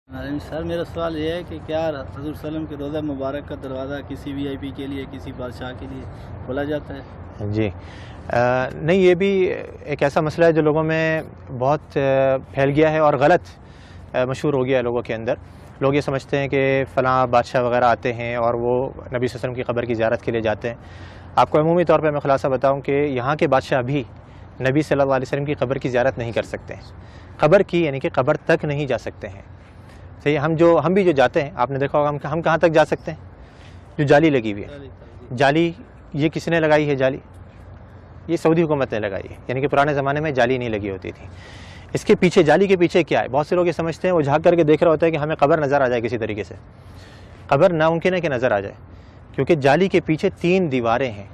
سر میرا سوال یہ ہے کہ کیا حضور وسلم کے روضہ مبارک کا دروازہ کسی وی آئی پی کے لیے، کسی بادشاہ کے لیے کھولا جاتا ہے؟ جی نہیں، یہ بھی ایک ایسا مسئلہ ہے جو لوگوں میں بہت پھیل گیا ہے اور غلط مشہور ہو گیا ہے لوگوں کے اندر۔ لوگ یہ سمجھتے ہیں کہ فلاں بادشاہ وغیرہ آتے ہیں اور وہ نبی صلی اللہ علیہ وسلم کی قبر کی زیارت کے لیے جاتے ہیں۔ آپ کو عمومی طور پہ میں خلاصہ بتاؤں کہ یہاں کے بادشاہ بھی نبی صلی اللہ علیہ وسلم کی قبر کی زیارت نہیں کر سکتے ہیں، قبر کی یعنی کہ قبر تک نہیں جا سکتے ہیں۔ صحیح، ہم بھی جو جاتے ہیں، آپ نے دیکھا ہوگا ہم کہاں تک جا سکتے ہیں؟ جو جالی لگی ہوئی ہے، جالی یہ کس نے لگائی ہے؟ جالی یہ سعودی حکومت نے لگائی ہے، یعنی کہ پرانے زمانے میں جالی نہیں لگی ہوتی تھی۔ اس کے پیچھے، جالی کے پیچھے کیا ہے؟ بہت سے لوگ یہ سمجھتے ہیں، وہ جھانک کر کے دیکھ رہا ہوتا ہے کہ ہمیں قبر نظر آ جائے کسی طریقے سے۔ قبر ناممکن ہے کہ نظر آ جائے، کیونکہ جالی کے پیچھے 3 دیواریں ہیں۔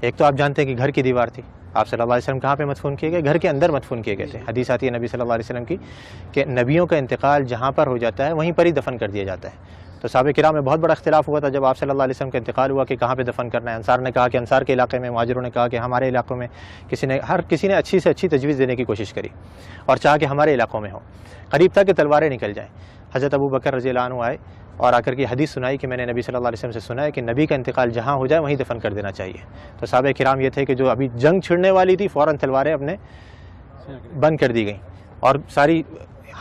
ایک تو آپ جانتے ہیں کہ گھر کی دیوار تھی، آپ صلی اللہ علیہ وسلم کہاں پہ مدفون کیے گئے؟ گھر کے اندر مدفون کیے گئے تھے۔ حدیث آتی ہے نبی صلی اللہ علیہ وسلم کی کہ نبیوں کا انتقال جہاں پر ہو جاتا ہے وہیں پر ہی دفن کر دیا جاتا ہے۔ تو صحابہ کرام میں بہت بڑا اختلاف ہوا تھا جب آپ صلی اللہ علیہ وسلم کا انتقال ہوا کہ کہاں پہ دفن کرنا ہے۔ انصار نے کہا کہ انصار کے علاقے میں، مہاجروں نے کہا کہ ہمارے علاقوں میں، ہر کسی نے اچھی سے اچھی تجویز دینے کی کوشش کری اور چاہا کہ ہمارے علاقوں میں ہو۔ قریب تھا کہ تلواریں نکل جائیں۔ حضرت ابو بکر رضی اللہ عنہ آئے اور آ کر کے حدیث سنائی کہ میں نے نبی صلی اللہ علیہ وسلم سے سنا ہے کہ نبی کا انتقال جہاں ہو جائے وہیں دفن کر دینا چاہیے۔ تو صحابہ کرام یہ تھے کہ جو ابھی جنگ چھڑنے والی تھی، فوراً تلواریں اپنے بند کر دی گئیں، اور ساری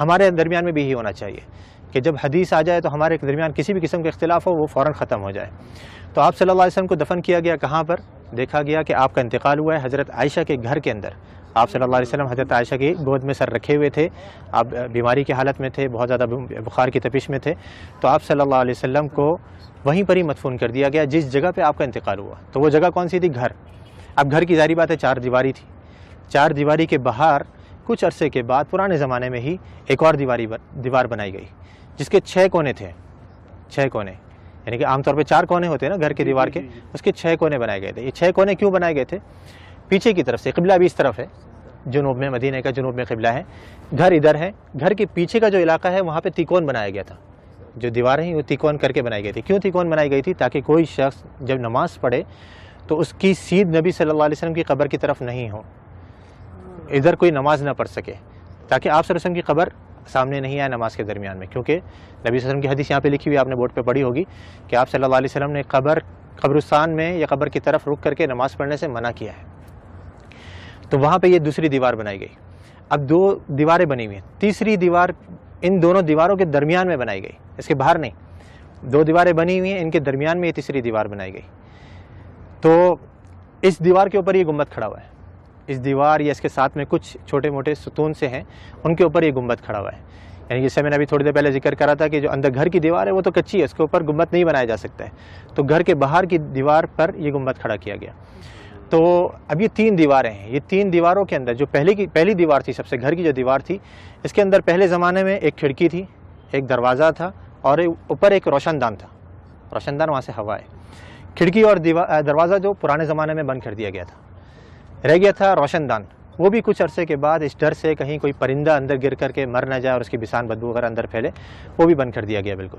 ہمارے درمیان میں بھی یہی ہونا چاہیے کہ جب حدیث آ جائے تو ہمارے درمیان کسی بھی قسم کا اختلاف ہو وہ فوراً ختم ہو جائے۔ تو آپ صلی اللہ علیہ وسلم کو دفن کیا گیا کہاں پر؟ دیکھا گیا کہ آپ کا انتقال ہوا ہے حضرت عائشہ کے گھر کے اندر۔ آپ صلی اللہ علیہ وسلم حضرت عائشہ کی گود میں سر رکھے ہوئے تھے، آپ بیماری کی حالت میں تھے، بہت زیادہ بخار کی تپش میں تھے، تو آپ صلی اللہ علیہ وسلم کو وہیں پر ہی مدفون کر دیا گیا جس جگہ پہ آپ کا انتقال ہوا۔ تو وہ جگہ کون سی تھی؟ گھر۔ اب گھر کی ظاہری بات ہے 4 دیواری تھی، 4 دیواری کے باہر کچھ عرصے کے بعد پرانے زمانے میں ہی ایک اور دیوار بنائی گئی جس کے 6 کونے تھے، 6 کونے، یعنی کہ عام طور پہ 4 کونے ہوتے ہیں نا گھر کے دیوار کے، اس کے 6 کونے بنائے گئے تھے۔ یہ 6 کونے کیوں بنائے گئے تھے؟ پیچھے کی طرف سے، قبلہ بھی اس طرف ہے، جنوب میں، مدینہ کا جنوب میں قبلہ ہے، گھر ادھر ہے، گھر کے پیچھے کا جو علاقہ ہے وہاں پہ تیکون بنایا گیا تھا۔ جو دیواریں ہیں وہ تیکون کر کے بنائی گئی تھی۔ کیوں تیکون بنائی گئی تھی؟ تاکہ کوئی شخص جب نماز پڑھے تو اس کی سیدھ نبی صلی اللہ علیہ وسلم کی قبر کی طرف نہیں ہو، ادھر کوئی نماز نہ پڑھ سکے، تاکہ آپ صلی اللہ علیہ وسلم کی قبر سامنے نہیں آئے نماز کے درمیان میں۔ کیونکہ نبی صلی اللہ علیہ وسلم کی حدیث یہاں پہ لکھی ہوئی، آپ نے بورڈ پہ پڑھی ہوگی کہ آپ صلی اللہ علیہ وسلم نے قبرستان میں یا قبر کی طرف رک کر کے نماز پڑھنے سے منع کیا ہے۔ تو وہاں پہ یہ دوسری دیوار بنائی گئی۔ اب 2 دیواریں بنی ہوئی ہیں، تیسری دیوار ان دونوں دیواروں کے درمیان میں بنائی گئی، اس کے باہر نہیں۔ 2 دیواریں بنی ہوئی ہیں، ان کے درمیان میں یہ تیسری دیوار بنائی گئی۔ تو اس دیوار کے اوپر یہ گنبد کھڑا ہوا ہے، اس دیوار یا اس کے ساتھ میں کچھ چھوٹے موٹے ستون سے ہیں، ان کے اوپر یہ گنبد کھڑا ہوا ہے۔ یعنی جیسے میں نے ابھی تھوڑی دیر پہلے ذکر کرا تھا کہ جو اندر گھر کی دیوار ہے وہ تو کچی ہے، اس کے اوپر گنبد نہیں بنایا جا سکتا ہے، تو گھر کے باہر کی دیوار پر یہ گنبد کھڑا کیا گیا۔ تو اب یہ 3 دیواریں ہیں، یہ 3 دیواروں کے اندر جو پہلی دیوار تھی، سب سے گھر کی جو دیوار تھی، اس کے اندر پہلے زمانے میں ایک کھڑکی تھی، ایک دروازہ تھا، اور اوپر ایک روشن دان تھا۔ روشن دان وہاں سے ہوا ہے۔ کھڑکی اور دروازہ جو پرانے زمانے میں بند کر دیا گیا تھا، رہ گیا تھا روشن دان۔ وہ بھی کچھ عرصے کے بعد اس ڈر سے کہیں کوئی پرندہ اندر گر کر کے مر نہ جائے اور اس کی بسان بدبو وغیرہ اندر پھیلے، وہ بھی بند کر دیا گیا بالکل۔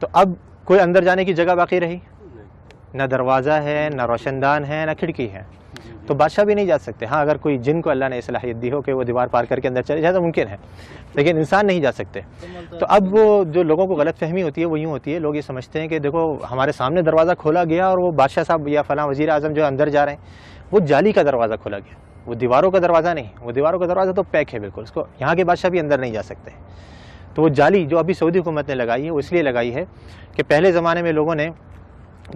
تو اب کوئی اندر جانے کی جگہ باقی رہی؟ نہ دروازہ ہے، نہ روشن دان ہے، نہ کھڑکی ہے، تو بادشاہ بھی نہیں جا سکتے۔ ہاں اگر کوئی جن کو اللہ نے صلاحیت دی ہو کہ وہ دیوار پار کر کے اندر چلے جائے تو ممکن ہے، لیکن انسان نہیں جا سکتے۔ تو اب وہ جو لوگوں کو غلط فہمی ہوتی ہے وہ یوں ہوتی ہے، لوگ یہ سمجھتے ہیں کہ دیکھو ہمارے سامنے دروازہ کھولا گیا اور وہ بادشاہ صاحب یا فلاں وزیر اعظم جو اندر جا رہے ہیں، وہ جالی کا دروازہ کھولا گیا، وہ دیواروں کا دروازہ نہیں، وہ دیواروں کا دروازہ تو پیک ہے بالکل، اس کو یہاں کے بادشاہ بھی اندر نہیں جا سکتے۔ تو وہ جالی جو ابھی سعودی حکومت نے لگائی ہے وہ اس لیے لگائی ہے کہ پہلے زمانے میں لوگوں نے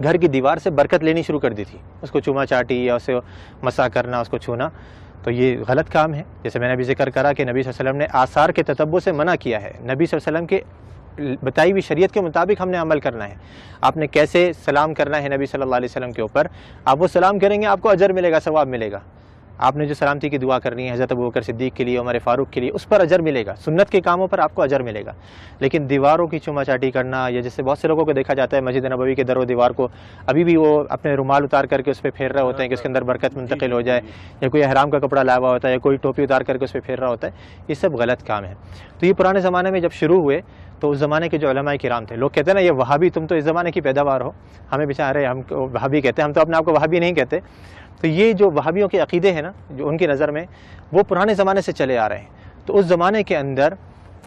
گھر کی دیوار سے برکت لینی شروع کر دی تھی، اس کو چوما چاٹی یا اسے مسا کرنا، اس کو چھونا، تو یہ غلط کام ہے۔ جیسے میں نے ابھی ذکر کرا کہ نبی صلی اللہ علیہ وسلم نے آثار کے تتبع سے منع کیا ہے، نبی صلی اللہ علیہ وسلم کے بتائی ہوئی شریعت کے مطابق ہم نے عمل کرنا ہے۔ آپ نے کیسے سلام کرنا ہے نبی صلی اللہ علیہ وسلم کے اوپر، آپ وہ سلام کریں گے آپ کو اجر ملے گا، ثواب ملے گا۔ آپ نے جو سلامتی کی دعا کرنی ہے حضرت ابوبکر صدیق کے لیے، عمر فاروق کے لیے، اس پر اجر ملے گا، سنت کے کاموں پر آپ کو اجر ملے گا۔ لیکن دیواروں کی چوما چاٹی کرنا، یا جیسے بہت سے لوگوں کو دیکھا جاتا ہے مسجد نبوی کے در و دیوار کو ابھی بھی وہ اپنے رومال اتار کر کے اس پہ پھیر رہے ہوتے ہیں کہ اس کے اندر برکت منتقل ہو جائے، یا کوئی احرام کا کپڑا لایا ہوا ہوتا ہے، یا کوئی ٹوپی اتار کر کے اس پہ پھیر رہا ہوتا ہے، یہ سب غلط کام ہے۔ تو یہ پرانے زمانے میں جب شروع ہوئے تو اس زمانے کے جو علماء کرام تھے، لوگ کہتے ہیں نا یہ وہابی، تم تو اس زمانے کی پیداوار ہو، ہمیں بیچارے ہم وہابی کہتے ہیں، ہم تو اپنے آپ کو وہابی نہیں کہتے۔ تو یہ جو وہابیوں کے عقیدے ہیں نا، جو ان کی نظر میں وہ پرانے زمانے سے چلے آ رہے ہیں، تو اس زمانے کے اندر